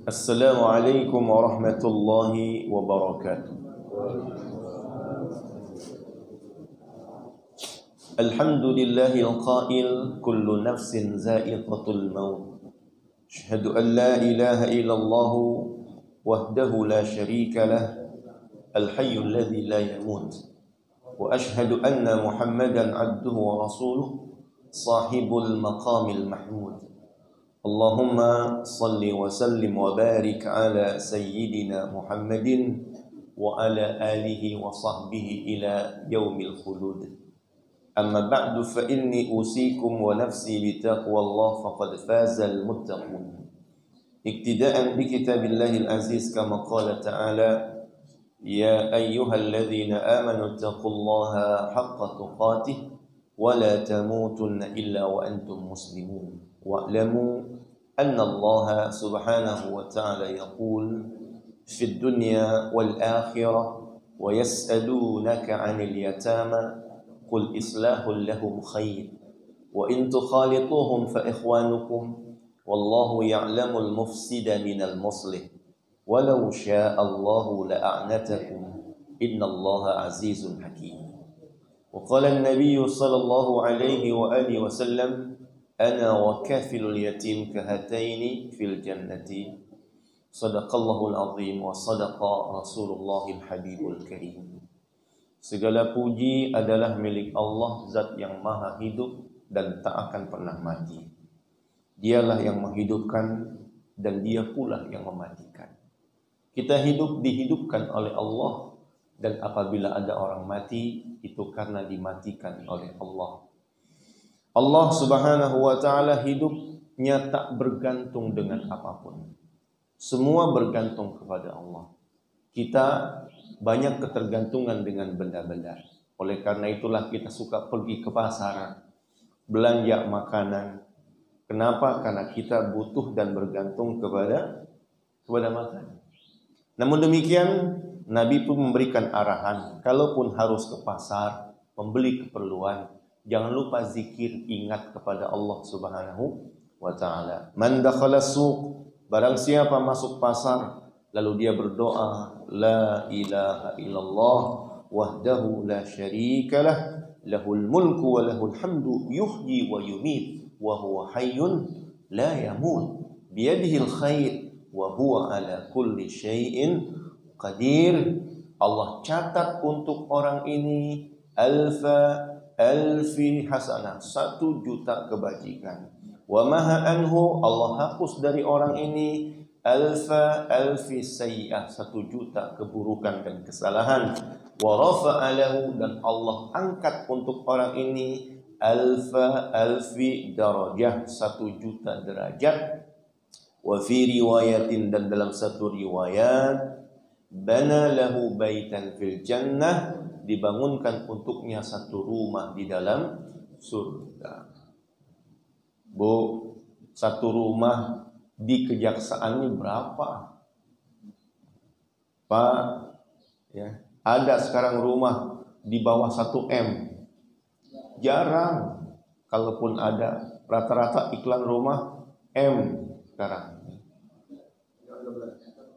Assalamualaikum warahmatullahi wabarakatuh. Alhamdulillahil qail kullu nafsin za'iqatul maut. Asyhadu an la ilaha illallah wahdahu la syarika lah, al-hayyul ladzi la yamut. Wa asyhadu anna Muhammadan 'abduhu wa rasuluh, sahibul maqamil mahmud. Allahumma salli wa sallim wa barik ala sayyidina Muhammadin wa ala alihi wa sahbihi ila yaumil khulud. Amma ba'du fa inni usikum wa nafsi bi taqwallah faqad fazal muttaqun. Iktida'an bi kitabillahi al-aziz kama qala ta'ala ya ayyuhalladzina amanu taqullaha haqqa tuqatih wa la tamutunna illa wa antum muslimun. Wa'lamu anna Allah subhanahu wa ta'ala yaqul fi dunya wal akhirah wa yas'alunaka 'anil yatama qul islahul lahum khair wa in tukhalituhum fa ikhwanukum wallahu ya'lamul mufsida minal muslih walau syaa Allahu la'anatakum innallaha azizun hakim. Wa qala an-nabiy sallallahu alaihi wa alihi wasallam ana wa kafilul yatim kahataini fil jannati. Sadaqallahul azim wa sadaqa rasulullahil habibul karim. Segala puji adalah milik Allah, zat yang maha hidup dan tak akan pernah mati. Dialah yang menghidupkan dan dia pula yang mematikan. Kita hidup dihidupkan oleh Allah, dan apabila ada orang mati itu karena dimatikan oleh Allah. Allah subhanahu wa ta'ala hidupnya tak bergantung dengan apapun. Semua bergantung kepada Allah. Kita banyak ketergantungan dengan benda-benda. Oleh karena itulah kita suka pergi ke pasar, belanja makanan. Kenapa? Karena kita butuh dan bergantung kepada makanan. Namun demikian, Nabi pun memberikan arahan, kalaupun harus ke pasar, membeli keperluan, jangan lupa zikir, ingat kepada Allah subhanahu wa ta'ala. Man dakhala suq, barang siapa masuk pasar, lalu dia berdoa, la ilaha illallah wahdahu la syarika lah, lahul mulku wa lahul hamdu yuhyi wa yumit wa huwa hayyun la yamut biyadihil khair wa huwa ala kulli syai'in qadir. Allah catat untuk orang ini alfi hasanah, 1.000.000 kebajikan. Wa maha anhu, Allah hapus dari orang ini alfi sayyi'ah, 1.000.000 keburukan dan kesalahan. Wa rafa'a lahu, dan Allah angkat untuk orang ini alfi darajah, 1.000.000 derajat. Wa fi riwayatin, dan dalam satu riwayat, bana lahu baitan fil jannah, dibangunkan untuknya satu rumah di dalam surga. Bu, satu rumah di kejaksaan ini berapa? Pak, ya, ada sekarang rumah di bawah 1 M. Jarang. Kalaupun ada, rata-rata iklan rumah M sekarang.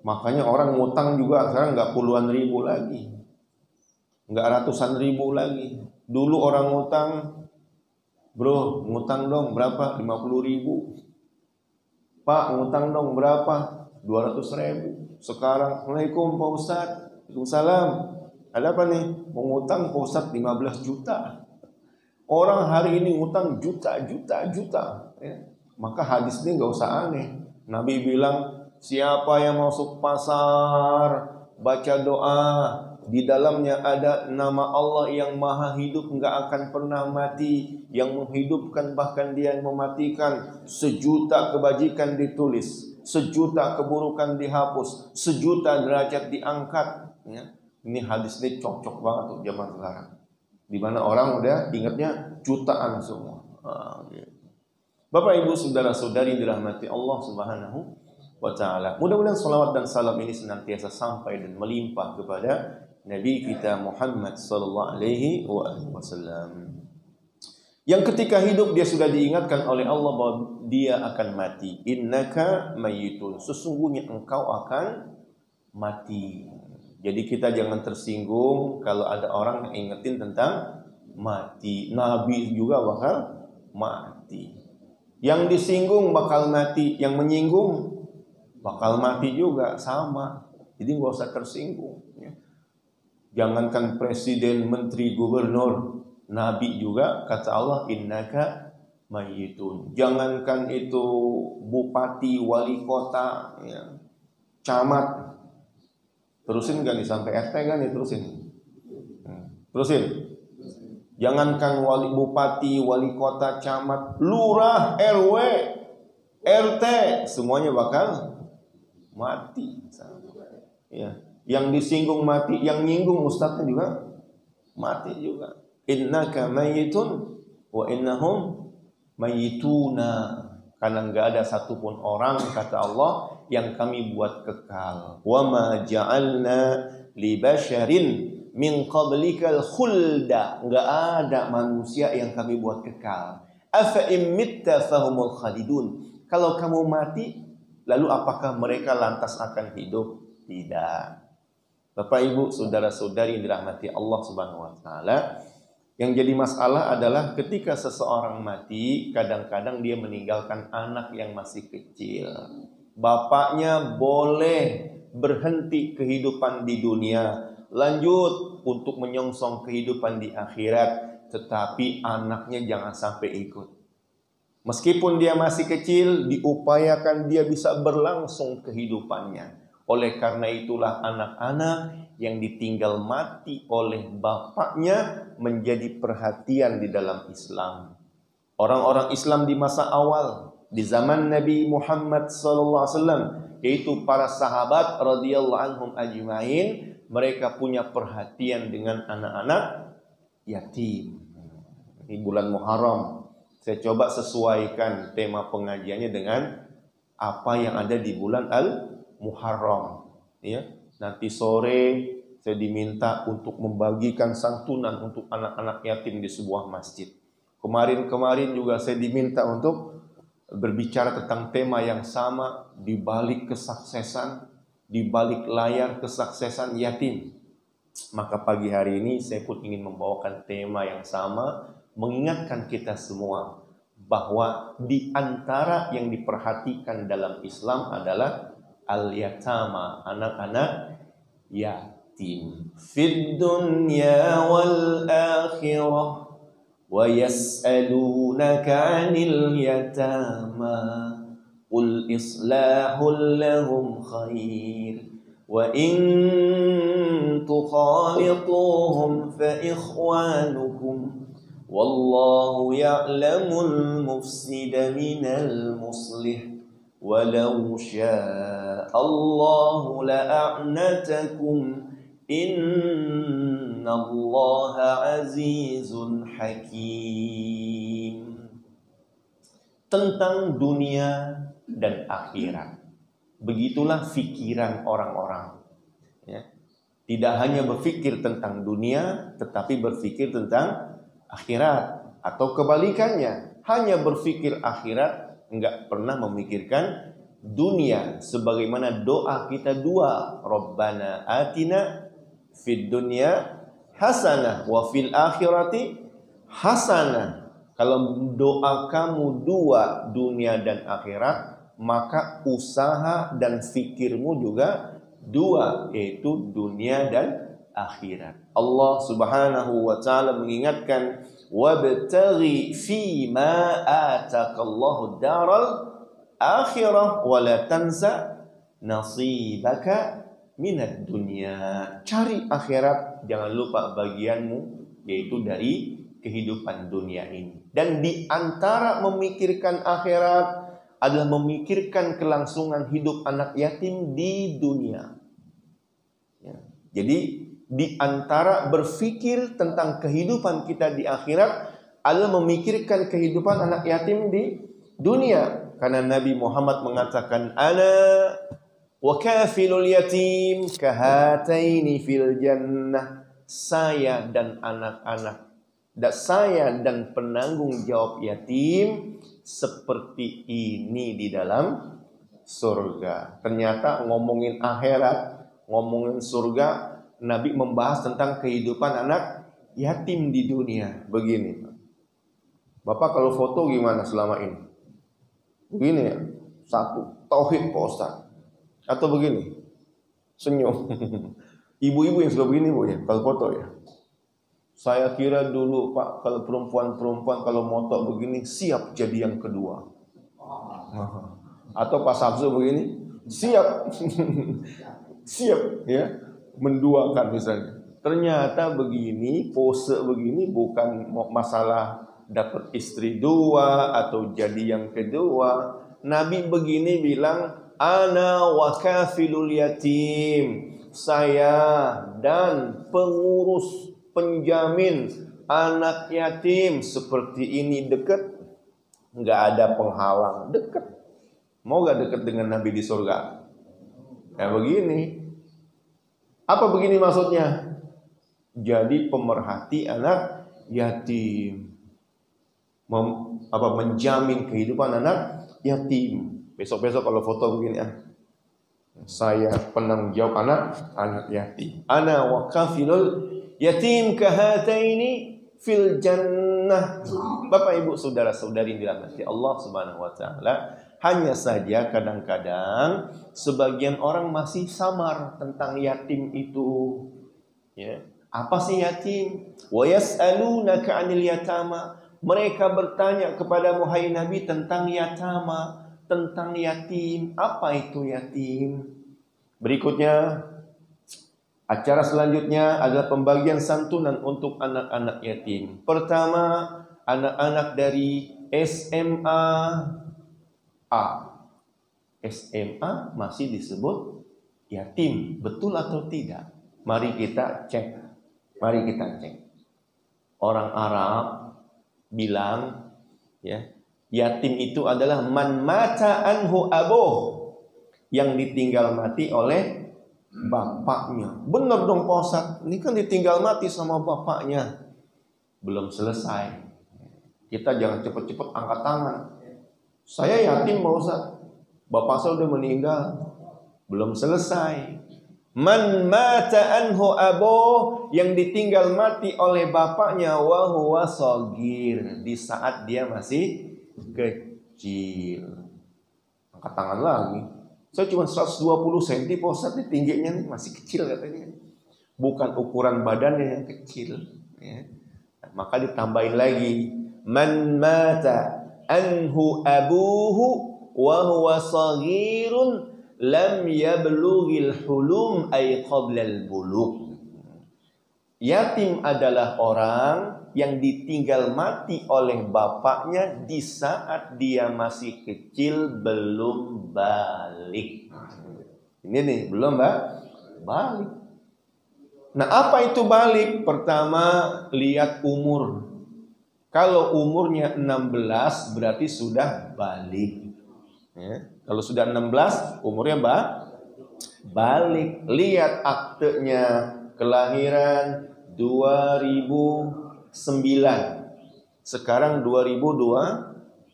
Makanya orang ngutang juga sekarang nggak puluhan ribu lagi, nggak ratusan ribu lagi. Dulu orang ngutang, bro, ngutang dong berapa? 50.000. Pak, ngutang dong berapa? 200.000. Sekarang, Assalamualaikum Pak Ustadz. Waalaikumsalam. Ada apa nih? Mau ngutang Pak Ustadz 15 juta. Orang hari ini ngutang juta. Ya. Maka hadis ini nggak usah aneh. Nabi bilang, siapa yang masuk pasar, baca doa, di dalamnya ada nama Allah yang maha hidup, nggak akan pernah mati, yang menghidupkan bahkan dia yang mematikan, 1.000.000 kebajikan ditulis, 1.000.000 keburukan dihapus, 1.000.000 derajat diangkat. Ya. Ini hadis ini cocok banget untuk zaman sekarang, di mana orang udah ingatnya jutaan semua. Gitu. Bapak Ibu saudara-saudari dirahmati Allah Subhanahu wa ta'ala. Mudah-mudahan salawat dan salam ini senantiasa sampai dan melimpah kepada Nabi kita Muhammad sallallahu alaihi wasallam. Yang ketika hidup dia sudah diingatkan oleh Allah bahwa dia akan mati. Innaka mayyitun. Sesungguhnya engkau akan mati. Jadi kita jangan tersinggung kalau ada orang yang ingetin tentang mati. Nabi juga bakal mati. Yang disinggung bakal mati, yang menyinggung bakal mati juga, sama. Jadi nggak usah tersinggung. Jangankan presiden, menteri, gubernur, nabi juga kata Allah innaka mayyitun. Jangankan itu bupati, wali kota, ya, camat. Terusin kan nih sampai RT kan nih terusin. Terusin. Jangankan bupati, wali kota, camat, lurah, RW, RT, semuanya bakal mati. Ya. Yang disinggung mati, yang nyinggung ustadznya juga mati juga. Innaka mayyitun wa innahum mayyituna. Karena enggak ada satupun orang kata Allah yang kami buat kekal. Wa ma ja'alna li basyarin min qablikal khulda. Enggak ada manusia yang kami buat kekal. Afa in mitta fahumul khalidun. Kalau kamu mati, lalu apakah mereka lantas akan hidup? Tidak. Bapak Ibu, saudara-saudari yang dirahmati Allah Subhanahu wa taala, yang jadi masalah adalah ketika seseorang mati, kadang-kadang dia meninggalkan anak yang masih kecil. Bapaknya boleh berhenti kehidupan di dunia, lanjut untuk menyongsong kehidupan di akhirat, tetapi anaknya jangan sampai ikut. Meskipun dia masih kecil, diupayakan dia bisa berlangsung kehidupannya. Oleh karena itulah anak-anak yang ditinggal mati oleh bapaknya menjadi perhatian di dalam Islam. Orang-orang Islam di masa awal, di zaman Nabi Muhammad SAW, yaitu para sahabat radhiyallahu anhum ajma'in, mereka punya perhatian dengan anak-anak yatim. Ini bulan Muharram, saya coba sesuaikan tema pengajiannya dengan apa yang ada di bulan Al-Muharram. Ya, nanti sore saya diminta untuk membagikan santunan untuk anak-anak yatim di sebuah masjid. Kemarin juga saya diminta untuk berbicara tentang tema yang sama, di balik kesuksesan, di balik layar kesuksesan yatim. Maka pagi hari ini saya pun ingin membawakan tema yang sama, mengingatkan kita semua bahwa di antara yang diperhatikan dalam Islam adalah al-yatama, anak-anak yatim. Fid dunya wal akhirah wa yas'alunaka 'anil yatama qul islahul lahum khair wa in tukhalituhum fa ikhwanukum wallahu ya'lamul mufsida minal muslih walau sya'allahu la'a'natakum innallaha azizun hakim. Tentang dunia dan akhirat, begitulah pikiran orang-orang, ya. Tidak hanya berpikir tentang dunia, tetapi berpikir tentang akhirat. Atau kebalikannya, hanya berpikir akhirat, enggak pernah memikirkan dunia. Sebagaimana doa kita dua, Rabbana atina fid dunya hasanah wa fil akhirati hasanah. Kalau doa kamu dua, dunia dan akhirat, maka usaha dan fikirmu juga dua, yaitu dunia dan akhirat. Allah Subhanahu wa taala mengingatkan, wabtaghi fima ataqallahu daral akhirah wa la tansa nasibaka minad dunya. Cari akhirat, jangan lupa bagianmu, yaitu dari kehidupan dunia ini. Dan di antara memikirkan akhirat adalah memikirkan kelangsungan hidup anak yatim di dunia. Ya. Jadi di antara berpikir tentang kehidupan kita di akhirat adalah memikirkan kehidupan anak yatim di dunia. Karena Nabi Muhammad mengatakan, ana wa kafilul yatim kahataini fil jannah. Saya dan anak-anak Dan saya dan penanggung jawab yatim seperti ini di dalam surga. Ternyata ngomongin akhirat, ngomongin surga, Nabi membahas tentang kehidupan anak yatim di dunia. Begini, Bapak kalau foto gimana selama ini? Begini ya, satu, tauhid Pak Ustaz. Atau begini, senyum. Ibu-ibu yang suka begini Bu ya, kalau foto ya. Saya kira dulu Pak, kalau perempuan-perempuan kalau moto begini siap jadi yang kedua. Atau Pak Sabzu begini, siap. Siap ya, menduakan misalnya. Ternyata begini, pose begini bukan masalah dapat istri dua atau jadi yang kedua. Nabi begini bilang, ana wa kafilul yatim. Saya dan pengurus, penjamin anak yatim seperti ini dekat. Nggak ada penghalang, dekat. Mau gak dekat dengan Nabi di surga? Ya begini. Apa begini maksudnya? Jadi pemerhati anak yatim. Menjamin kehidupan anak yatim. Besok-besok kalau foto begini ya. Saya penanggung jawab anak yatim. Ana wa kafilul yatim kahataini fil jannah. Bapak Ibu saudara-saudari dirahmati Allah Subhanahu wa taala, hanya saja kadang-kadang sebagian orang masih samar tentang yatim itu. Ya. Apa sih yatim? Wa yas'alunaka 'anil yatama. Mereka bertanya kepada Muhammad Nabi tentang yatama, tentang yatim. Apa itu yatim? Berikutnya, acara selanjutnya adalah pembagian santunan untuk anak-anak yatim. Pertama, anak-anak dari SMA A. SMA masih disebut yatim, betul atau tidak? Mari kita cek. Orang Arab bilang ya, yatim itu adalah man mata anhu abuh, yang ditinggal mati oleh bapaknya. Benar dong Pak Ustaz, ini kan ditinggal mati sama bapaknya. Belum selesai. Kita jangan cepat-cepat angkat tangan. Saya yatim Pak Ustaz, bapak saya udah meninggal. Belum selesai. Man mata anhu abuh, yang ditinggal mati oleh bapaknya, wa huwa shagir, di saat dia masih kecil. Angkat tangan lagi. Saya cuma 120 cm Pak Ustaz, tingginya nih masih kecil katanya. Bukan ukuran badannya yang kecil ya. Maka ditambahin lagi, man mata anhu abuhu wa huwa shaghirun lam yablughil hulum ay qablal bulugh. Yatim adalah orang yang ditinggal mati oleh bapaknya di saat dia masih kecil, belum balik. Ini nih, belum balik. Nah, apa itu balik? Pertama, lihat umur. Kalau umurnya 16 berarti sudah balik. Ya. Kalau sudah 16 umurnya balik. Lihat aktenya, kelahiran 2009. Sekarang 2025.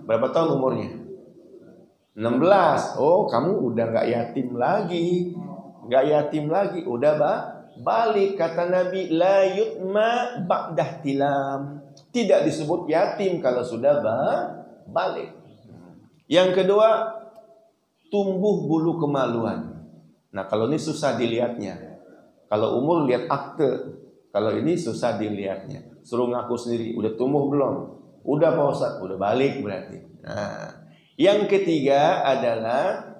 Berapa tahun umurnya? 16. Oh, kamu udah gak yatim lagi. Gak yatim lagi, udah balik. Kata Nabi, la yutma ba'dah tilam. Tidak disebut yatim kalau sudah balik. Yang kedua, tumbuh bulu kemaluan. Nah, kalau ini susah dilihatnya. Kalau umur lihat akte. Kalau ini susah dilihatnya. Suruh ngaku sendiri, udah tumbuh belum? Udah Pak Ustaz, udah balik berarti. Nah, yang ketiga adalah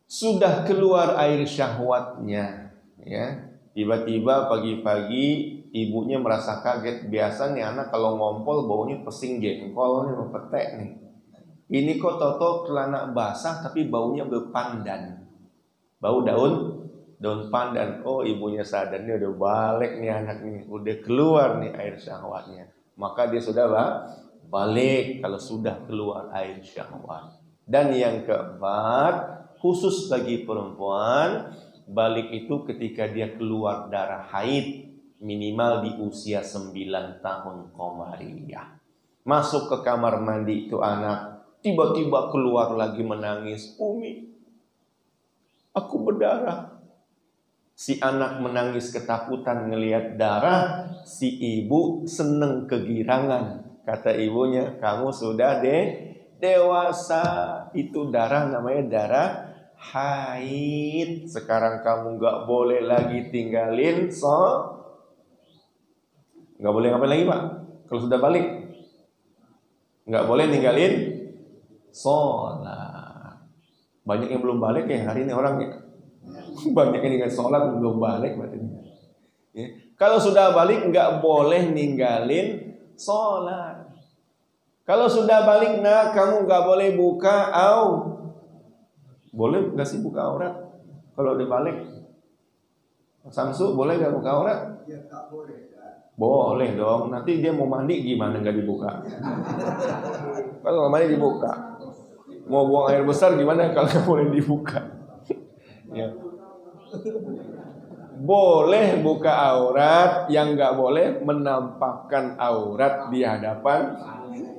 sudah keluar air syahwatnya, ya. Tiba-tiba pagi-pagi ibunya merasa kaget. Biasa nih anak kalau ngompol baunya pesing jengkol nih, petek nih. Ini kok toto celana basah tapi baunya berpandan. Bau daun pandan. Oh, ibunya sadar nih udah balik nih anak nih, udah keluar nih air syahwatnya. Maka dia sudah balik kalau sudah keluar air syahwat. Dan yang keempat, khusus bagi perempuan, balik itu ketika dia keluar darah haid. minimal di usia 9 tahun qamariyah. Masuk ke kamar mandi itu anak, tiba-tiba keluar lagi menangis, "Umi, aku berdarah." Si anak menangis ketakutan ngelihat darah, si ibu seneng kegirangan. Kata ibunya, "Kamu sudah dewasa. Itu darah namanya darah haid. Sekarang kamu gak boleh lagi tinggalin gak boleh ngapain lagi, Pak? Kalau sudah balik gak boleh ninggalin sholat." Banyak yang belum balik ya hari ini orang ya. Banyak yang ninggalin sholat belum balik ya. Kalau sudah balik nggak boleh ninggalin sholat. Kalau sudah balik, nah kamu nggak boleh buka boleh nggak sih buka aurat? Kalau udah balik, Samsu boleh nggak buka aurat? Ya, tak boleh. Boleh dong. Nanti dia mau mandi gimana nggak dibuka? Kalau nggak mandi dibuka. Mau buang air besar gimana kalau nggak boleh dibuka? Ya. Boleh buka aurat, yang nggak boleh menampakkan aurat di hadapan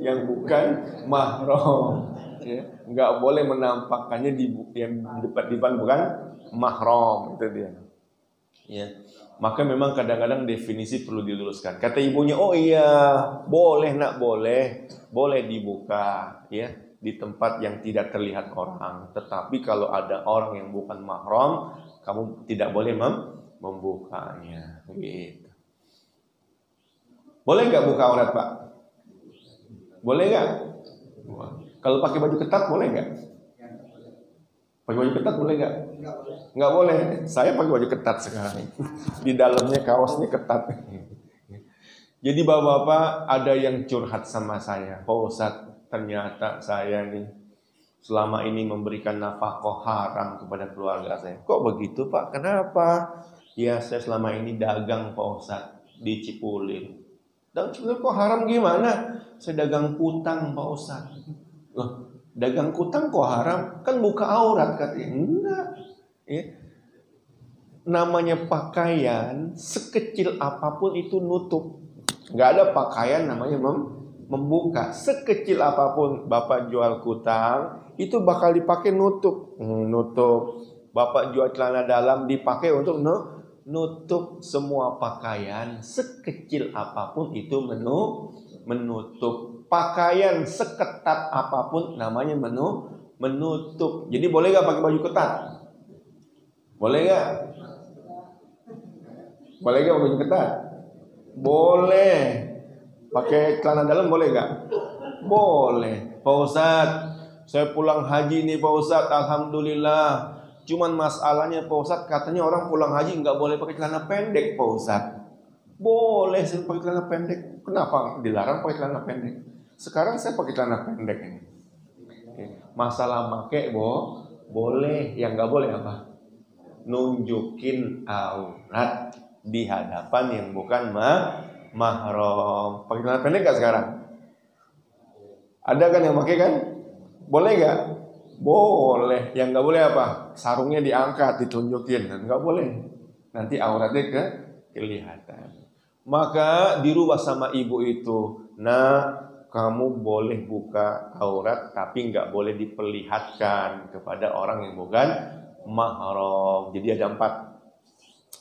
yang bukan mahram. Ya. Nggak boleh menampakkannya di depan bukan mahram, itu dia. Ya. Maka memang kadang-kadang definisi perlu diluruskan. Kata ibunya, "Oh iya, boleh nak, boleh dibuka, ya, di tempat yang tidak terlihat orang. Tetapi kalau ada orang yang bukan mahram, kamu tidak boleh membukanya." Gitu. Boleh nggak buka aurat, Pak? Boleh nggak? Kalau pakai baju ketat boleh nggak? Pakai baju ketat boleh nggak? Nggak boleh. Saya pakai baju ketat sekarang. Di dalamnya kaosnya ketat. Jadi bapak-bapak ada yang curhat sama saya, "Pak Ustadz, ternyata saya nih selama ini memberikan nafkah haram kepada keluarga saya." "Kok begitu, Pak? Kenapa?" "Ya, saya selama ini dagang, Pak Ustadz, di Cipulir." "Dan Cipulir kok haram gimana?" "Saya dagang kutang, Pak Ustadz." "Loh, dagang kutang kok haram? Kan buka aurat," katanya. Enggak. Ya. Namanya pakaian sekecil apapun itu nutup. Nggak ada pakaian namanya membuka. Sekecil apapun Bapak jual kutang, itu bakal dipakai nutup. Nutup. Bapak jual celana dalam dipakai untuk nutup. Semua pakaian sekecil apapun itu menutup. Pakaian seketat apapun namanya menutup. Jadi boleh gak pakai baju ketat? Boleh gak? Boleh gak pakai baju ketat? Boleh. Pakai celana dalam boleh gak? Boleh. "Pak Ustadz, saya pulang haji nih Pak Ustadz, alhamdulillah. Cuman masalahnya Pak Ustadz, katanya orang pulang haji gak boleh pakai celana pendek Pak Ustadz." Boleh saya pakai celana pendek. Kenapa dilarang pakai celana pendek? Sekarang saya pakai celana pendek ini. Masalah pakai boleh, yang nggak boleh apa? Nunjukin aurat di hadapan yang bukan mahram. Pakai celana pendek nggak sekarang? Ada kan yang pakai kan? Boleh nggak? Boleh. Yang nggak boleh apa? Sarungnya diangkat, ditunjukin, nggak boleh. Nanti auratnya kelihatan. Maka dirubah sama ibu itu. "Nah, kamu boleh buka aurat tapi nggak boleh diperlihatkan kepada orang yang bukan mahram." Jadi ada 4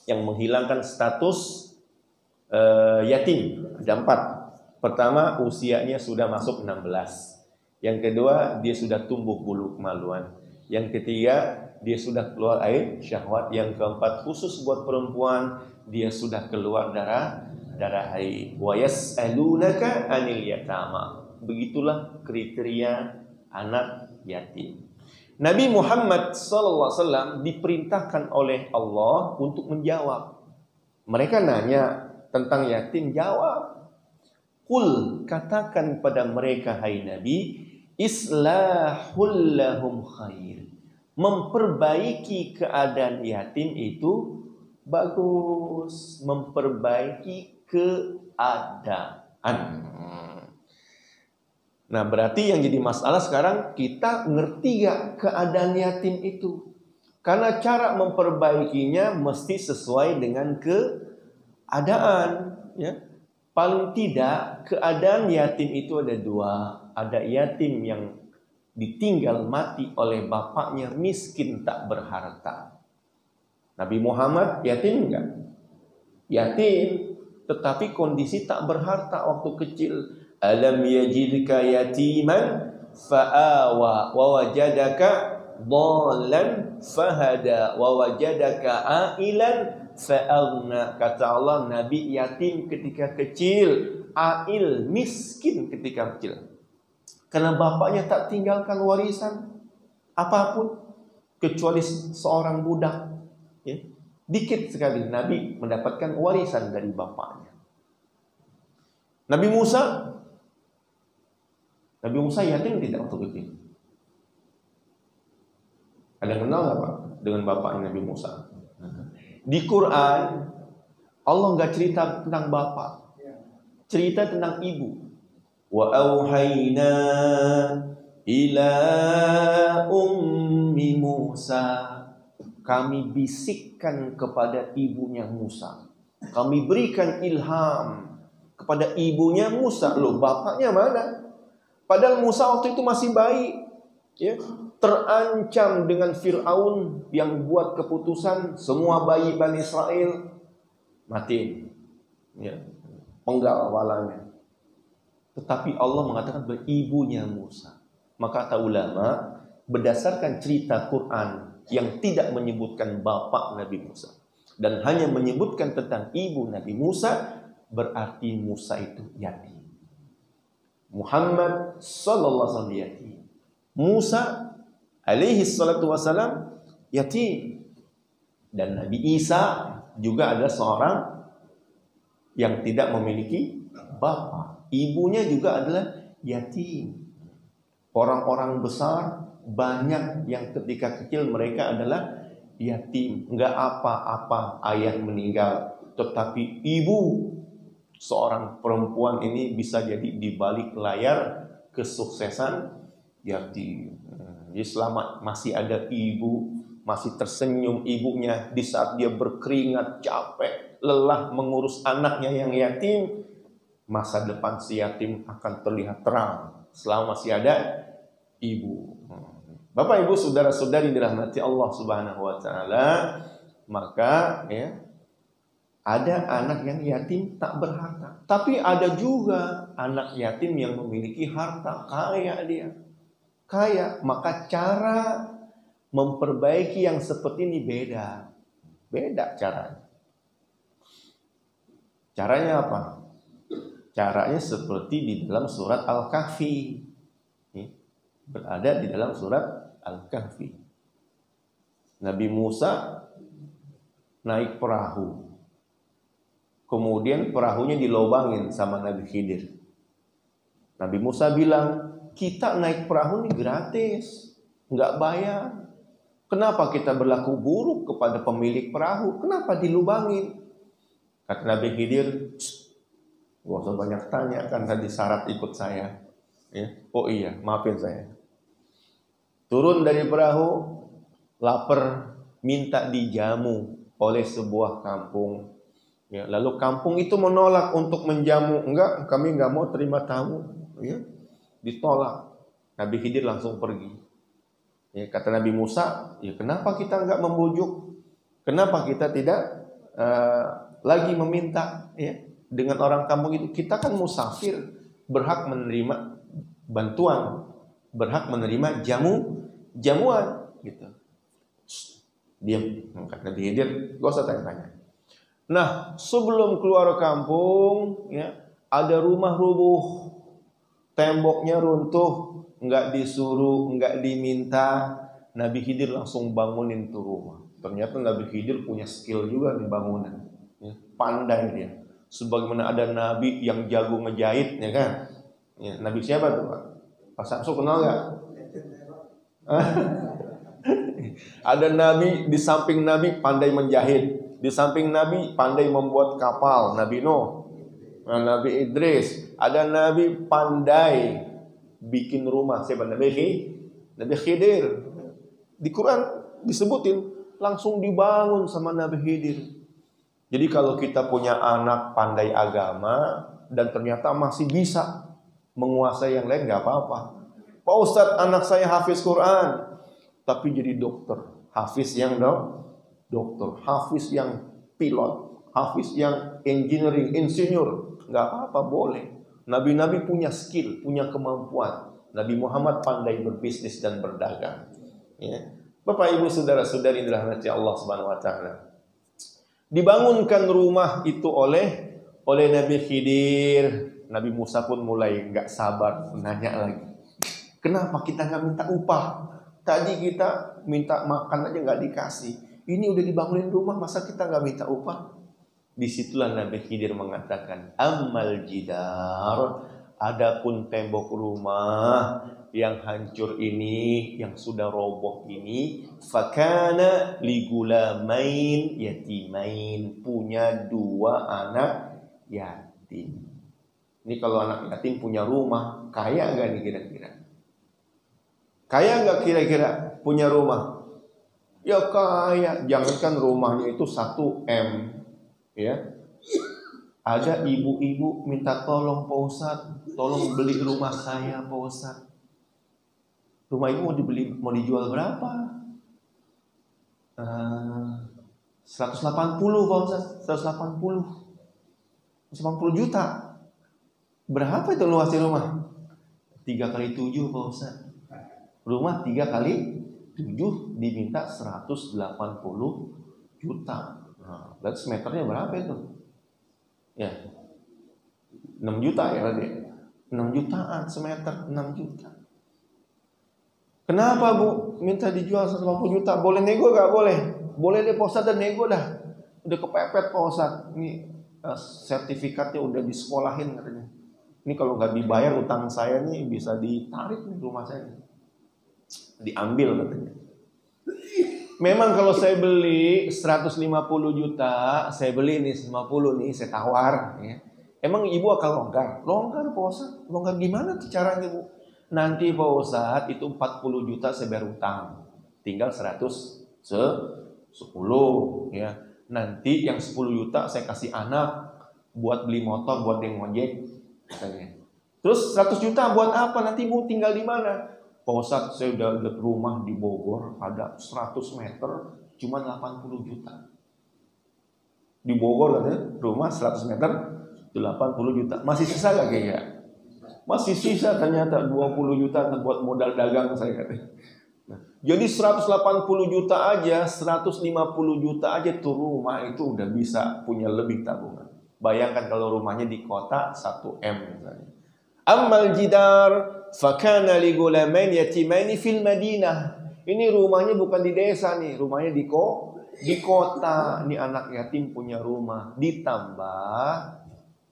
yang menghilangkan status yatim. Ada 4. Pertama, usianya sudah masuk 16. Yang kedua, dia sudah tumbuh bulu kemaluan. Yang ketiga, dia sudah keluar air syahwat. Yang keempat, khusus buat perempuan, dia sudah keluar darah haid. "Wa yas'alunaka 'anil yatama." Begitulah kriteria anak yatim. Nabi Muhammad SAW diperintahkan oleh Allah untuk menjawab. Mereka nanya tentang yatim, jawab. "Qul," katakan pada mereka hai Nabi, "islahul lahum khair." Memperbaiki keadaan yatim itu bagus. Memperbaiki keadaan. Nah, berarti yang jadi masalah sekarang, kita ngerti gak keadaan yatim itu? Karena cara memperbaikinya mesti sesuai dengan keadaan. keadaan, ya. Paling tidak keadaan yatim itu ada dua. Ada yatim yang ditinggal mati oleh bapaknya, miskin tak berharta. Nabi Muhammad yatim enggak? Yatim, tetapi kondisi tak berharta waktu kecil. Alam yajidka yatiman fa'awa wa wajadaka dhallan fahada wa wajadaka ailan fa'aghna. Kata Allah, Nabi yatim ketika kecil, ail miskin ketika kecil. Karena bapaknya tak tinggalkan warisan apapun kecuali seorang budak, ya. Dikit sekali Nabi mendapatkan warisan dari bapaknya. Nabi Musa yatim tidak waktu kecil? Ada yang kenal nggak Pak dengan bapaknya Nabi Musa? Di Quran Allah nggak cerita tentang bapak, cerita tentang ibu. Wa auhayna ila ummi Musa, kami bisikkan kepada ibunya Musa, kami berikan ilham kepada ibunya Musa. Loh, bapaknya mana? Padahal Musa waktu itu masih bayi, ya, terancam dengan Fir'aun yang buat keputusan semua bayi Bani Israel mati, ya, penggal kepalanya. Tetapi Allah mengatakan ibunya Musa. Maka kata ulama, berdasarkan cerita Quran yang tidak menyebutkan bapak Nabi Musa dan hanya menyebutkan tentang ibu Nabi Musa, berarti Musa itu yatim. Muhammad sallallahu alaihi wasallam yatim. Musa alaihi salatu wasallam yatim. Dan Nabi Isa juga adalah seorang yang tidak memiliki bapak. Ibunya juga adalah yatim. Orang-orang besar banyak yang ketika kecil mereka adalah yatim. Enggak apa-apa ayah meninggal, tetapi ibu seorang perempuan ini bisa jadi di balik layar kesuksesan yatim. Jadi selama masih ada ibu, masih tersenyum ibunya di saat dia berkeringat, capek, lelah mengurus anaknya yang yatim, masa depan si yatim akan terlihat terang selama masih ada ibu. Bapak Ibu saudara-saudari dirahmati Allah Subhanahu wa taala, maka ya ada anak yang yatim tak berharta, tapi ada juga anak yatim yang memiliki harta, kaya dia. Kaya, maka cara memperbaiki yang seperti ini beda. Beda caranya. Caranya apa? Caranya seperti di dalam surat Al-Kahfi. Berada di dalam surat Al-Kahfi. Nabi Musa naik perahu. Kemudian perahunya dilobangin sama Nabi Khidir. Nabi Musa bilang, kita naik perahu ini gratis, nggak bayar. Kenapa kita berlaku buruk kepada pemilik perahu? Kenapa dilubangin? Kata Nabi Khidir, gak usah banyak tanya, kan tadi syarat ikut saya. Ya. Oh iya, maafin saya. Turun dari perahu, lapar, minta dijamu oleh sebuah kampung. Ya, lalu kampung itu menolak untuk menjamu. Enggak, kami enggak mau terima tamu. Ya, ditolak. Nabi Khidir langsung pergi. Ya, kata Nabi Musa, ya kenapa kita enggak membujuk? Kenapa kita tidak lagi meminta? Ya, dengan orang kampung itu, kita kan musafir, berhak menerima bantuan, berhak menerima jamuan, gitu. Diam. Kata Nabi Khidir, gak usah tanya-tanya. Nah, sebelum keluar kampung, ya, ada rumah rubuh, temboknya runtuh, nggak disuruh, nggak diminta, Nabi Khidir langsung bangunin tuh rumah. Ternyata Nabi Khidir punya skill juga di bangunan, ya, pandai dia. Sebagaimana ada Nabi yang jago ngejahit, ya kan? Ya, Nabi siapa tuh Pak? Pak Samsu kenal nggak? Ada Nabi, di samping Nabi pandai menjahit. Di samping Nabi pandai membuat kapal, Nabi Nuh, Nabi Idris. Ada Nabi pandai bikin rumah, siapa? Nabi Khidir. Di Quran disebutin langsung dibangun sama Nabi Khidir. Jadi kalau kita punya anak pandai agama dan ternyata masih bisa menguasai yang lain, nggak apa-apa. Pak Ustadz, anak saya hafiz Quran, tapi jadi dokter. Hafiz yang dokter, hafiz yang pilot, hafiz yang engineering, insinyur, nggak apa-apa, boleh. Nabi-nabi punya skill, punya kemampuan. Nabi Muhammad pandai berbisnis dan berdagang. Ya. Bapak Ibu saudara-saudari dirahmati Allah Subhanahu wa taala. Dibangunkan rumah itu oleh Nabi Khidir. Nabi Musa pun mulai nggak sabar nanya lagi. Kenapa kita nggak minta upah? Tadi kita minta makan aja nggak dikasih. Ini udah dibangunin rumah, masa kita nggak minta upah? Disitulah Nabi Khidir mengatakan, ammal jidar, adapun tembok rumah yang hancur ini, yang sudah roboh ini, fakana ligulamain yatimain, punya 2 anak yatim. Ini kalau anak yatim punya rumah, kaya nggak nih kira-kira? Kaya nggak kira-kira punya rumah? Ya kaya, jangankan rumahnya itu 1 M, ya. Ada ibu-ibu minta tolong Pak Ustadz, tolong beli rumah saya Pak Ustadz. Rumah itu mau dijual berapa? 180 Pak Ustadz, 180 juta. Berapa itu luasnya rumah? 3 kali 7 Pak Ustadz. Rumah 3 kali 7 diminta 180 juta. Nah, berarti semeternya berapa itu? Ya, 6 juta ya berarti. 6 jutaan semeter, 6 juta. Kenapa Bu minta dijual 180 juta? Boleh nego gak? Boleh. Boleh deh Pak Ustadz, dan nego dah. Udah kepepet Pak Ustadz. Ini sertifikatnya udah disekolahin katanya. Ini kalau gak dibayar utang saya nih bisa ditarik nih rumah saya nih. Diambil katanya. Memang kalau saya beli 150 juta, saya beli nih 50 nih, saya tawar ya. Emang ibu akan longgar? Longgar Pak Ustadz. Longgar gimana tuh caranya Bu? Nanti Pak Ustadz itu 40 juta saya bayar utang. Tinggal 110 ya. Nanti yang 10 juta saya kasih anak buat beli motor, buat yang ngojek katanya. Terus 100 juta buat apa? Nanti Bu tinggal di mana? Pak Ustadz, saya udah lihat rumah di Bogor ada 100 meter cuma 80 juta. Di Bogor katanya rumah 100 meter 80 juta. Masih sisa gak kayaknya? Masih sisa ternyata 20 juta buat modal dagang saya katanya. Nah, jadi 180 juta aja, 150 juta aja tuh rumah itu udah bisa punya lebih tabungan. Bayangkan kalau rumahnya di kota 1 M misalnya. Ammal jidar fakana li gulamain yatimaini fil Madinah. Ini rumahnya bukan di desa nih, rumahnya di kota. Ini anak yatim punya rumah. Ditambah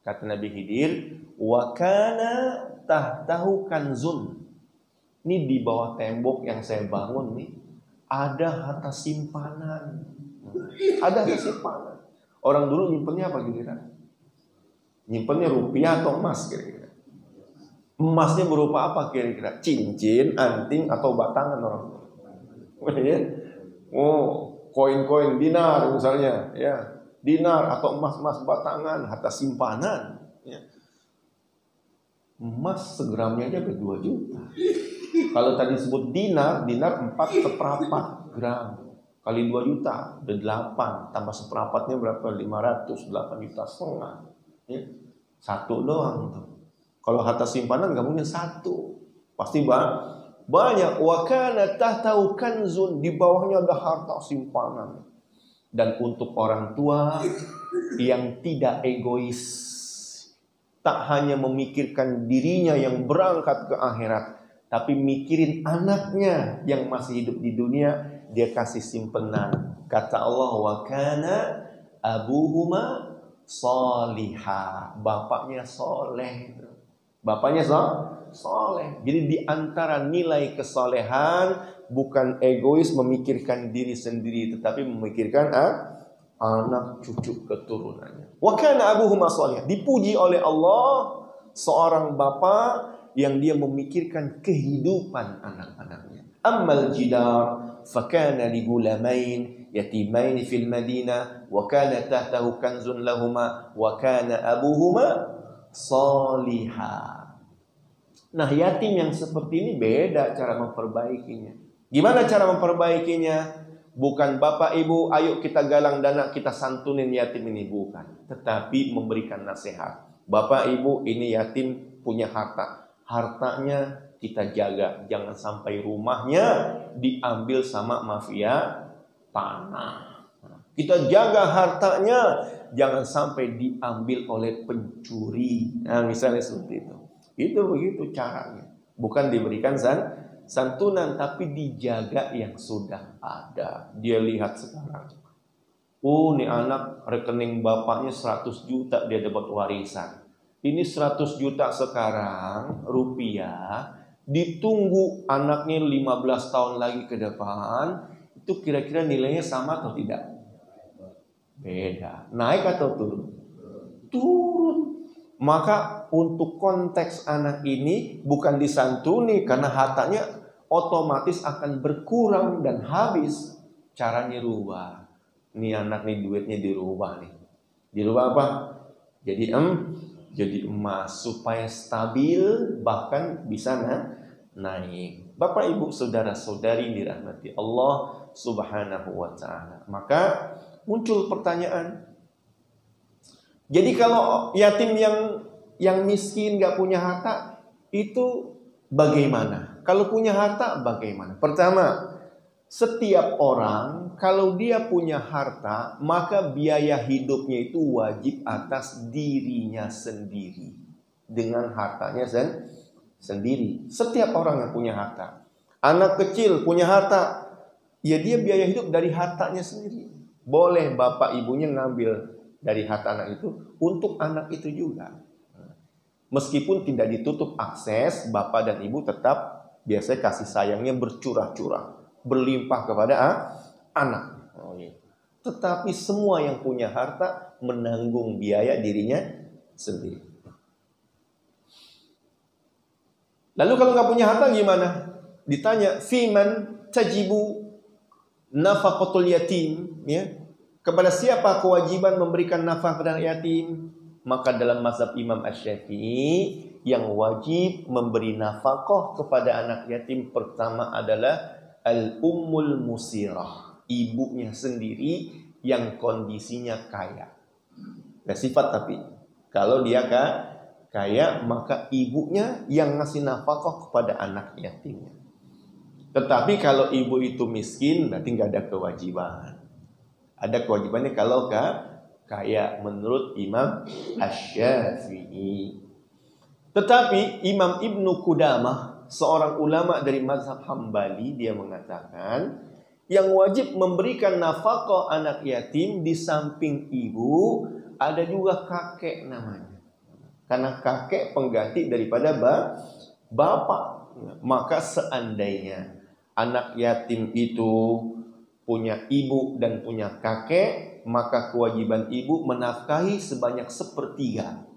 kata Nabi Khidir, wa kana tahtahu kanzun. Ini di bawah tembok yang saya bangun nih ada harta simpanan. Ada harta simpanan. Orang dulu nyimpennya apa kira-kira? Nyimpennya rupiah atau emas kira-kira? Emasnya berupa apa kira-kira? Cincin, anting, atau batangan orang tua. Oh, koin-koin dinar misalnya, ya, dinar atau emas-emas batangan, harta simpanan. Ya. Emas segramnya aja 2 juta. Kalau tadi sebut dinar 4/4 gram kali 2 juta, udah 8. Tambah seperempatnya berapa? 500, 8 juta setengah. Ya. 1 doang tuh. Kalau harta simpanan nggak mungkin 1, pasti banyak. Wa kana tahtahu kanzun, di bawahnya ada harta simpanan. Dan untuk orang tua yang tidak egois, tak hanya memikirkan dirinya yang berangkat ke akhirat, tapi mikirin anaknya yang masih hidup di dunia, dia kasih simpenan. Kata Allah, wa kana abuhuma salihah, bapaknya soleh. Bapaknya soleh. Jadi di antara nilai kesolehan bukan egois memikirkan diri sendiri, tetapi memikirkan anak cucu keturunannya. Wa kana abuhuma salih. Dipuji oleh Allah seorang bapak yang dia memikirkan kehidupan anak-anaknya. Ammal jidar fakana li gulamain yatimaini fil Madinah wa kana tahtahu kanzun lahuma wa kana abuhuma salihah. Nah, yatim yang seperti ini beda cara memperbaikinya. Gimana cara memperbaikinya? Bukan bapak ibu, ayo kita galang dana, kita santunin yatim ini, bukan. Tetapi memberikan nasihat. Bapak ibu, ini yatim punya harta. Hartanya kita jaga, jangan sampai rumahnya diambil sama mafia tanah. Kita jaga hartanya, jangan sampai diambil oleh pencuri. Nah, misalnya seperti itu. Itu begitu caranya. Bukan diberikan santunan, tapi dijaga yang sudah ada. Dia lihat sekarang. Oh, ini anak rekening bapaknya 100 juta dia dapat warisan. Ini 100 juta sekarang rupiah, ditunggu anaknya 15 tahun lagi ke depan, itu kira-kira nilainya sama atau tidak? Beda. Naik atau turun? Turun. Maka untuk konteks anak ini bukan disantuni karena hartanya otomatis akan berkurang dan habis. Caranya rubah. Ini anak nih duitnya dirubah nih. Dirubah apa? Jadi emas supaya stabil, bahkan bisa naik. Bapak ibu saudara saudari dirahmati Allah subhanahu wa ta'ala. Maka muncul pertanyaan. Jadi kalau yatim yang miskin gak punya harta, itu bagaimana? Kalau punya harta bagaimana? Pertama, setiap orang kalau dia punya harta, maka biaya hidupnya itu wajib atas dirinya sendiri. Dengan hartanya sendiri. Setiap orang yang punya harta. Anak kecil punya harta, ya dia biaya hidup dari hartanya sendiri. Boleh bapak ibunya ngambil dari harta anak itu untuk anak itu juga. Meskipun tidak ditutup akses, bapak dan ibu tetap biasanya kasih sayangnya bercurah-curah, berlimpah kepada anak. Tetapi semua yang punya harta menanggung biaya dirinya sendiri. Lalu kalau nggak punya harta gimana? Ditanya, fiman tajibu nafaqatul yatim, ya. Kepada siapa kewajiban memberikan nafkah kepada yatim? Maka dalam mazhab Imam Asy-Syafi'i, yang wajib memberi nafkah kepada anak yatim pertama adalah al-ummul musirah, ibunya sendiri yang kondisinya kaya. Nah, sifat tapi kalau dia kaya, maka ibunya yang ngasih nafkah kepada anak yatimnya. Tetapi kalau ibu itu miskin, berarti nggak ada kewajiban. Ada kewajibannya kalau kaya menurut Imam Asy-Syafi'i. Tetapi Imam Ibnu Qudamah, seorang ulama dari mazhab Hambali, dia mengatakan yang wajib memberikan nafkah anak yatim di samping ibu ada juga kakek namanya. Karena kakek pengganti daripada bapak. Maka seandainya anak yatim itu punya ibu dan punya kakek, maka kewajiban ibu menafkahi sebanyak 1/3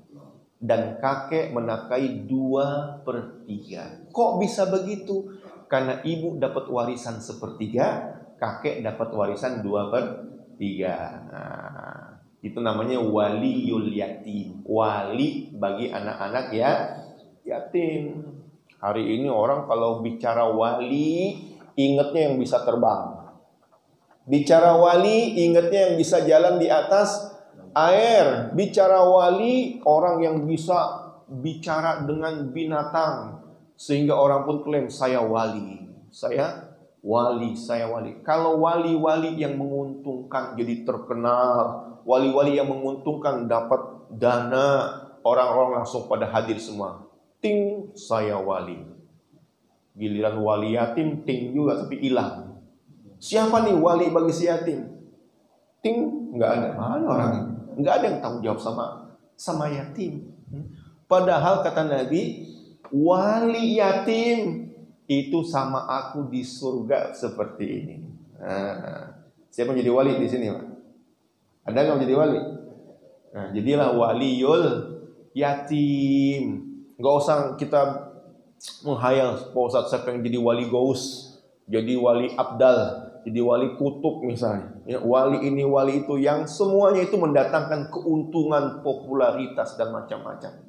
dan kakek menafkahi 2/3. Kok bisa begitu? Karena ibu dapat warisan 1/3, kakek dapat warisan 2/3. Nah, itu namanya waliyul yatim, wali bagi anak-anak yatim. Hari ini orang kalau bicara wali ingatnya yang bisa terbang. Bicara wali, ingatnya yang bisa jalan di atas air. Bicara wali, orang yang bisa bicara dengan binatang. Sehingga orang pun klaim, saya wali. Saya wali. Kalau wali-wali yang menguntungkan jadi terkenal, wali-wali yang menguntungkan dapat dana, orang-orang langsung pada hadir semua. Ting, saya wali. Giliran wali yatim, ting juga tapi hilang. Siapa nih wali bagi si yatim? Ting, nggak ada. Mana orang? Nggak ada yang tanggung jawab sama yatim. Padahal kata Nabi, wali yatim itu sama aku di surga seperti ini. Nah, siapa yang jadi wali di sini, Pak? Ada nggak menjadi wali? Nah, jadilah waliyul yatim. Nggak usah kita menghayal, Pak Ustadz, siapa yang jadi wali Gaus, jadi wali Abdal, jadi wali kutub misalnya, ya, wali ini wali itu, yang semuanya itu mendatangkan keuntungan, popularitas dan macam-macam.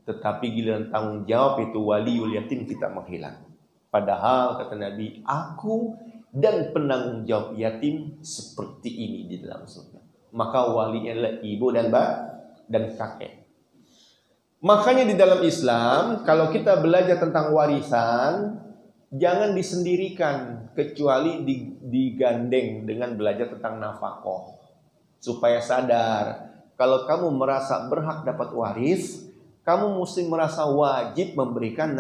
Tetapi giliran tanggung jawab itu waliul yatim kita menghilang. Padahal kata Nabi, aku dan penanggung jawab yatim seperti ini di dalam surga. Maka walinya adalah ibu dan kakek. Makanya di dalam Islam kalau kita belajar tentang warisan, jangan disendirikan kecuali digandeng dengan belajar tentang nafkah. Supaya sadar, kalau kamu merasa berhak dapat waris, kamu mesti merasa wajib memberikan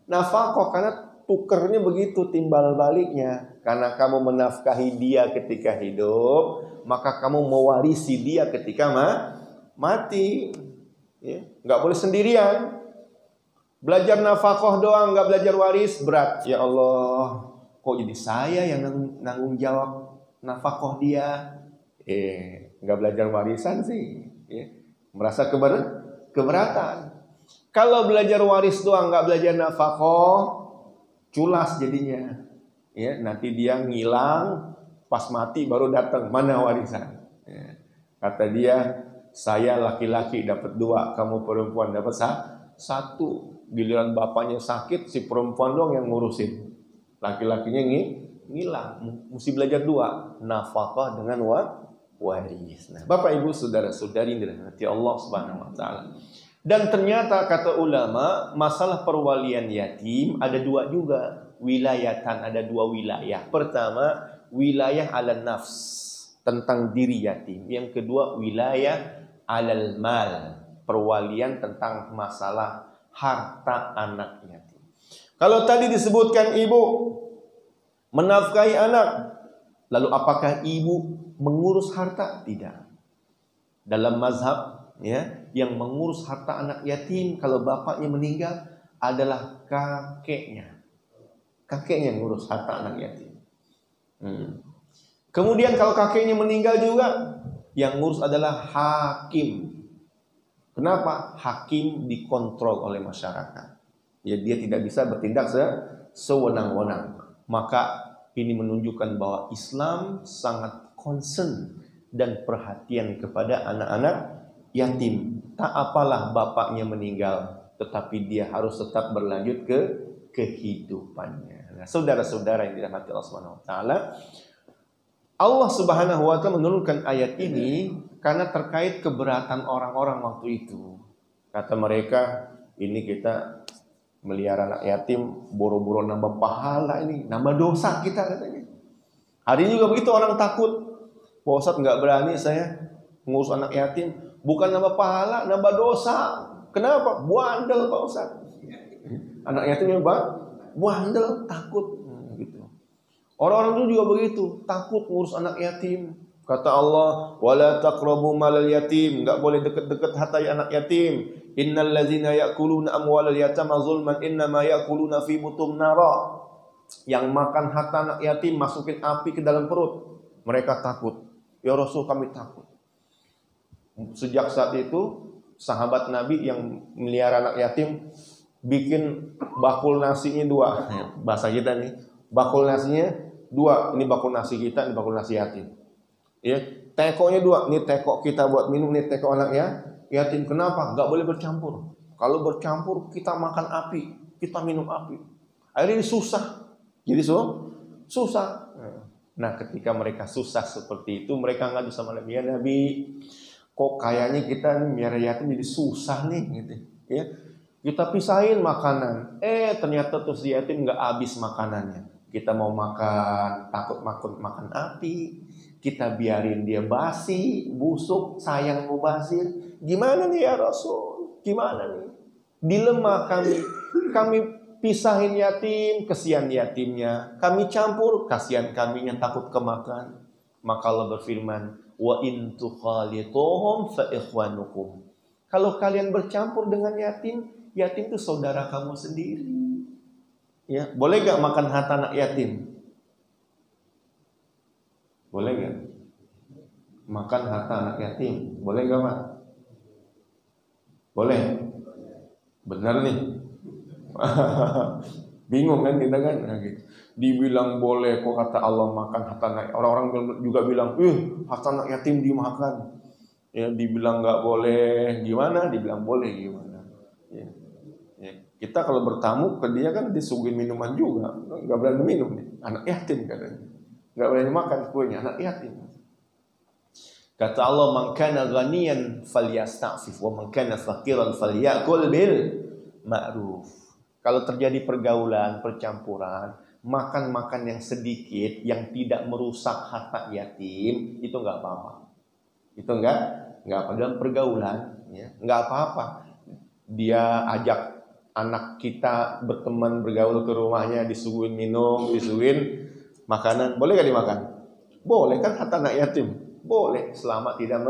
nafkah, karena tukernya begitu timbal baliknya. Karena kamu menafkahi dia ketika hidup, maka kamu mewarisi dia ketika mati. Ya, nggak boleh sendirian. Belajar nafkah doang, nggak belajar waris, berat. Ya Allah, kok jadi saya yang nanggung jawab nafkah dia? Nggak belajar warisan sih, ya. Merasa keberatan. Kalau belajar waris doang, nggak belajar nafkah, culas jadinya. Ya, nanti dia ngilang, pas mati baru datang, mana warisan? Ya. Kata dia, saya laki-laki dapat 2, kamu perempuan dapat 1. Giliran bapaknya sakit, si perempuan doang yang ngurusin. Laki-lakinya ngilang. Mesti belajar 2, nafkah dengan waris. Nah, Bapak Ibu saudara-saudari dirahmati Allah Subhanahu wa taala. Dan ternyata kata ulama, masalah perwalian yatim ada 2 juga. Wilayatan, ada 2 wilayah. Pertama, wilayah ala nafs, tentang diri yatim. Yang kedua, wilayah alal mal, perwalian tentang masalah harta anak yatim. Kalau tadi disebutkan ibu menafkahi anak, lalu apakah ibu mengurus harta? Tidak. Dalam mazhab, ya, yang mengurus harta anak yatim kalau bapaknya meninggal adalah kakeknya. Kakeknya yang ngurus harta anak yatim. Kemudian kalau kakeknya meninggal juga, yang ngurus adalah hakim. Kenapa? Hakim dikontrol oleh masyarakat. Ya, dia tidak bisa bertindak sewenang-wenang. Maka ini menunjukkan bahwa Islam sangat concern dan perhatian kepada anak-anak yatim. Tak apalah bapaknya meninggal, tetapi dia harus tetap berlanjut ke kehidupannya. Nah, saudara-saudara yang dirahmati Allah Subhanahu wa taala, Allah Subhanahu wa taala menurunkan ayat ini karena terkait keberatan orang-orang waktu itu. Kata mereka, ini kita melihara anak yatim, boro-boro nambah pahala, ini nambah dosa kita katanya. Hari ini juga begitu, orang takut. Pak Ustadz nggak berani saya ngurus anak yatim, bukan nambah pahala, nambah dosa. Kenapa? Bandel Pak Ustadz. Anak yatimnya bandel, takut. Gitu. Orang-orang dulu juga begitu, takut ngurus anak yatim. Kata Allah, wala taqrabu malal yatim, enggak boleh dekat-dekat harta anak yatim. Innal ladzina ya'kuluna amwalal yatama zulman innama ya'kuluna fi butum nara. Yang makan harta anak yatim masukin api ke dalam perut. Mereka takut. Ya Rasul, kami takut. Sejak saat itu sahabat Nabi yang melihara anak yatim bikin bakul nasinya 2. Bahasa kita nih, bakul nasinya 2. Ini bakul nasi kita, ini bakul nasi yatim. Ya, tekonya 2. Ini tekok kita buat minum, ini tekok anak yatim. Kenapa? Gak boleh bercampur. Kalau bercampur kita makan api, kita minum api. Akhirnya ini susah. Jadi susah. Nah, ketika mereka susah seperti itu, mereka ngadu sama Nabi, ya Nabi, kok kayaknya kita miara yatim jadi susah nih, gitu. Ya, kita pisahin makanan. Ternyata tuh si yatim nggak habis makanannya. Kita mau makan, takut makan api. Kita biarin dia basi, busuk, sayang mubazir. Gimana nih ya Rasul? Gimana nih? Dilema kami pisahin yatim, kesian yatimnya. Kami campur, kasihan kami yang takut kemakan. Maka Allah berfirman, wa in tukhalituhum fa ikhwanukum. Kalau kalian bercampur dengan yatim itu saudara kamu sendiri. Ya, boleh gak makan harta anak yatim? Boleh gak? Makan harta anak yatim, boleh gak, Pak? Boleh. Benar nih. Bingung kan kita kan? Nah, gitu. Dibilang boleh kok kata Allah makan harta anak. Orang-orang juga bilang, harta anak yatim dimakan. Ya, dibilang nggak boleh gimana? Dibilang boleh gimana? Ya. Ya. Kita kalau bertamu ke dia kan disuguhin minuman juga, nggak berani minum nih. Anak yatim katanya, nggak berani makan kuenya, anak yatim. Kata Allah, man kana ghaniyan falyasta'fif wa man kana faqiran falyakul bil ma'ruf. Kalau terjadi pergaulan, percampuran, makan yang sedikit yang tidak merusak harta yatim, itu enggak apa-apa. Itu enggak apa dalam pergaulan, ya. Enggak apa-apa. Dia ajak anak kita berteman bergaul ke rumahnya, disuguhin minum, disuguhin makanan, boleh enggak dimakan? Boleh kan, harta anak yatim. Boleh selama tidak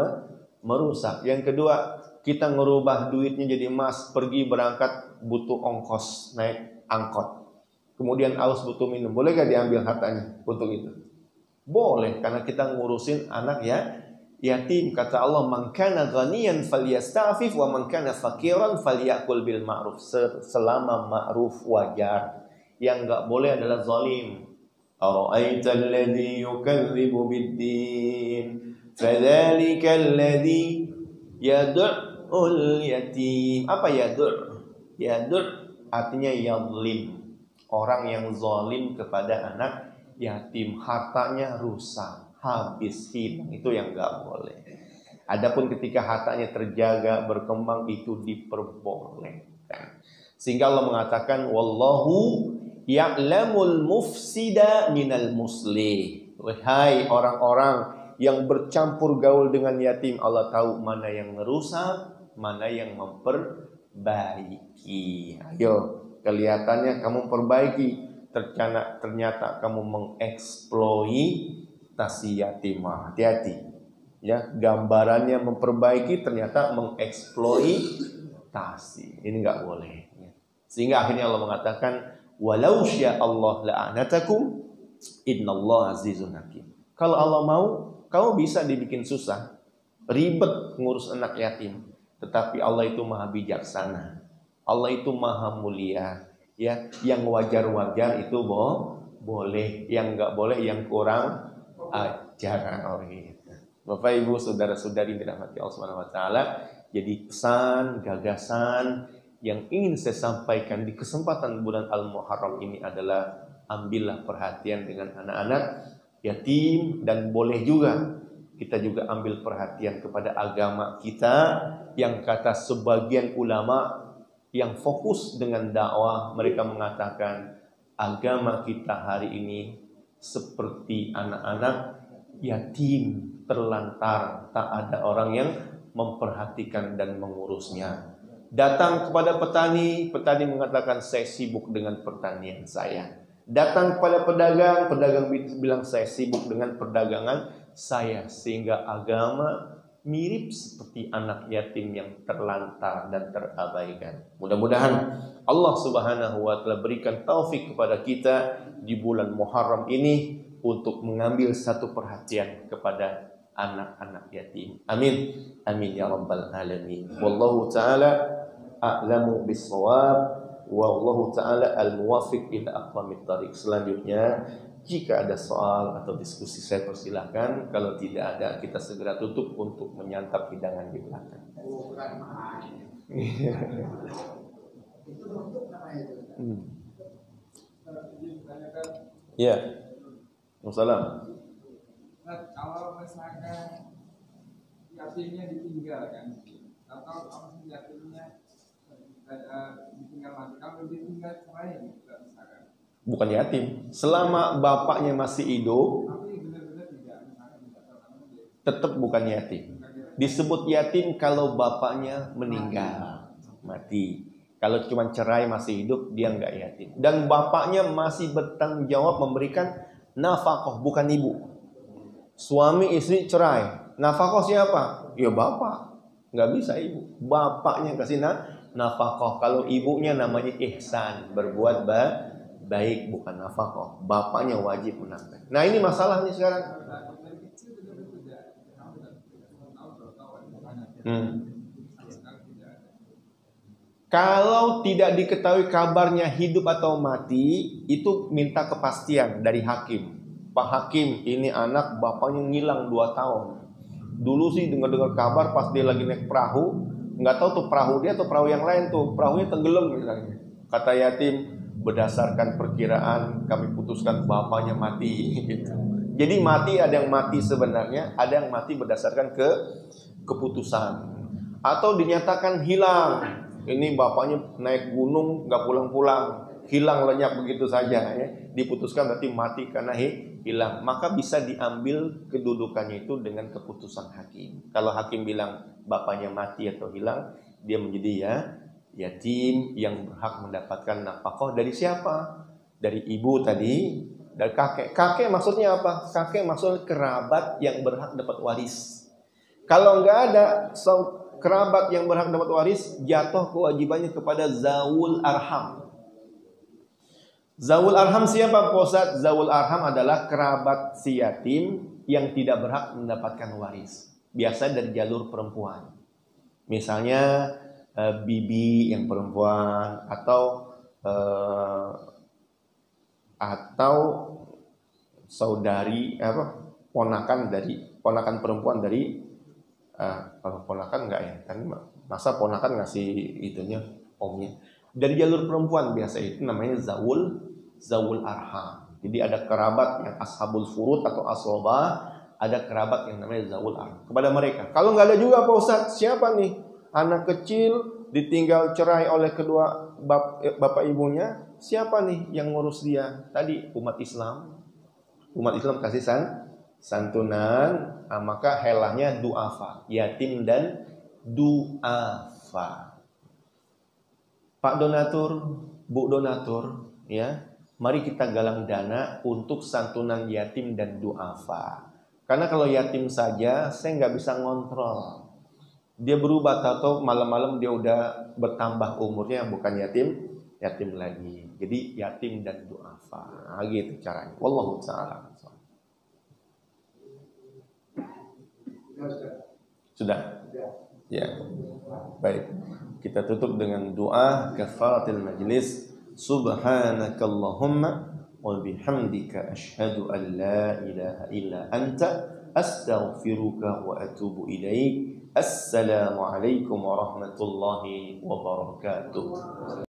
merusak. Yang kedua, kita ngerubah duitnya jadi emas, pergi berangkat butuh ongkos naik angkot, kemudian aus butuh minum, boleh gak diambil hartanya untuk itu? Boleh, karena kita ngurusin anak yatim. Kata Allah, man kana ghaniyan falyasta'fif wa man kana faqiran falyakul bil ma'ruf. Selama ma'ruf wajar. Yang enggak boleh adalah zalim. Ara'aital ladzi yukadzibu bid-din fadzalika alladzi yad'ul yatim. Apa yad'u? Yad'u artinya yadlim. Orang yang zalim kepada anak yatim, hartanya rusak, habis, hilang, itu yang enggak boleh. Adapun ketika hartanya terjaga, berkembang, itu diperbolehkan. Sehingga Allah mengatakan, wallahu ya'lamul mufsida minal muslih. Wahai orang-orang yang bercampur gaul dengan yatim, Allah tahu mana yang merusak, mana yang memperbaiki. Ayo, kelihatannya kamu perbaiki, ternyata kamu mengeksploitasi yatim. Hati-hati. Ya, gambarannya memperbaiki, ternyata mengeksploitasi. Ini enggak boleh. Sehingga akhirnya Allah mengatakan, walau sya Allah la'anatakum innallaha azizun hakim. Kalau Allah mau, kamu bisa dibikin susah, ribet ngurus anak yatim, tetapi Allah itu maha bijaksana. Allah itu maha mulia. Ya, yang wajar-wajar itu boleh, yang enggak boleh, yang kurang ajar. Bapak Ibu, saudara-saudari dirahmati Allah Subhanahu wa taala, jadi pesan, gagasan yang ingin saya sampaikan di kesempatan bulan Al-Muharram ini adalah, ambillah perhatian dengan anak-anak yatim, dan boleh juga kita juga ambil perhatian kepada agama kita, yang kata sebagian ulama yang fokus dengan dakwah, mereka mengatakan agama kita hari ini seperti anak-anak yatim terlantar, tak ada orang yang memperhatikan dan mengurusnya. Datang kepada petani, petani mengatakan saya sibuk dengan pertanian saya. Datang kepada pedagang, pedagang bilang saya sibuk dengan perdagangan saya. Sehingga agama mirip seperti anak yatim yang terlantar dan terabaikan. Mudah-mudahan Allah Subhanahu wa taala berikan taufik kepada kita di bulan Muharram ini untuk mengambil satu perhatian kepada anak-anak yatim. Amin. Amin ya rabbal alamin. Wallahu taala a'lamu bis-shawab, wallahu taala al-muwaffiq ila aqwamit thariq. Selanjutnya, jika ada soal atau diskusi, saya persilahkan. Kalau tidak ada, kita segera tutup untuk menyantap hidangan di belakang. Ya. Wassalam. Kalau misalkan yatimnya ditinggal kan, atau yatimnya ditinggal mati, kalau ditinggal cerai misalkan. Bukan yatim. Selama bapaknya masih hidup, tetap bukan yatim. Disebut yatim kalau bapaknya meninggal, mati. Kalau cuma cerai masih hidup, dia enggak yatim. Dan bapaknya masih bertanggung jawab memberikan nafkah, bukan ibu. Suami istri cerai, nafkah siapa? Ya bapak. Enggak bisa ibu. Bapaknya kasih nafkah. Kalau ibunya namanya ihsan, berbuat baik, bukan nafkah. Bapaknya wajib menafkah. Nah, ini masalah nih sekarang. Kalau tidak diketahui kabarnya hidup atau mati, itu minta kepastian dari hakim. Pak Hakim, ini anak bapaknya ngilang 2 tahun. Dulu sih dengar-dengar kabar pas dia lagi naik perahu, nggak tahu tuh perahu dia atau perahu yang lain tuh, perahunya tenggelam misalnya. Kata yatim, berdasarkan perkiraan kami putuskan bapaknya mati. Gitu. Jadi mati, ada yang mati sebenarnya, ada yang mati berdasarkan keputusan. Atau dinyatakan hilang. Ini bapaknya naik gunung nggak pulang-pulang, hilang lenyap begitu saja ya. Diputuskan berarti mati karena hilang. Maka bisa diambil kedudukannya itu dengan keputusan hakim. Kalau hakim bilang bapaknya mati atau hilang, dia menjadi yatim yang berhak mendapatkan nafkah dari siapa? Dari ibu tadi, dari kakek. Kakek maksudnya apa? Kakek maksudnya kerabat yang berhak dapat waris. Kalau nggak ada kerabat yang berhak dapat waris, jatuh kewajibannya kepada zawul arham. Zawul arham siapa, Pak Ustaz? Zawul arham adalah kerabat si yatim yang tidak berhak mendapatkan waris. Biasa dari jalur perempuan. Misalnya bibi yang perempuan atau saudari ponakan perempuan dari kalau ponakan enggak ya, kan masa ponakan ngasih itunya omnya. Dari jalur perempuan biasa itu namanya zawul arham. Jadi ada kerabat yang ashabul furud atau asobah, ada kerabat yang namanya zawul arham. Kepada mereka. Kalau nggak ada juga Pak Ustaz, siapa nih? Anak kecil ditinggal cerai oleh kedua bapak ibunya, siapa nih yang ngurus dia? Tadi umat Islam. Umat Islam kasih santunan, maka helahnya duafa, yatim dan duafa. Pak donatur, Bu donatur, ya, mari kita galang dana untuk santunan yatim dan duafa. Karena kalau yatim saja, saya nggak bisa ngontrol. Dia berubah atau malam-malam dia udah bertambah umurnya, bukan yatim lagi. Jadi yatim dan duafa, gitu caranya. Wallahu ta'ala. Sudah? Ya. Baik. Kita tutup dengan doa kafaratul majlis. Subhanakallahumma wa bihamdika asyhadu an la ilaha illa anta astaghfiruka wa atubu ilaik. Assalamualaikum warahmatullahi wabarakatuh.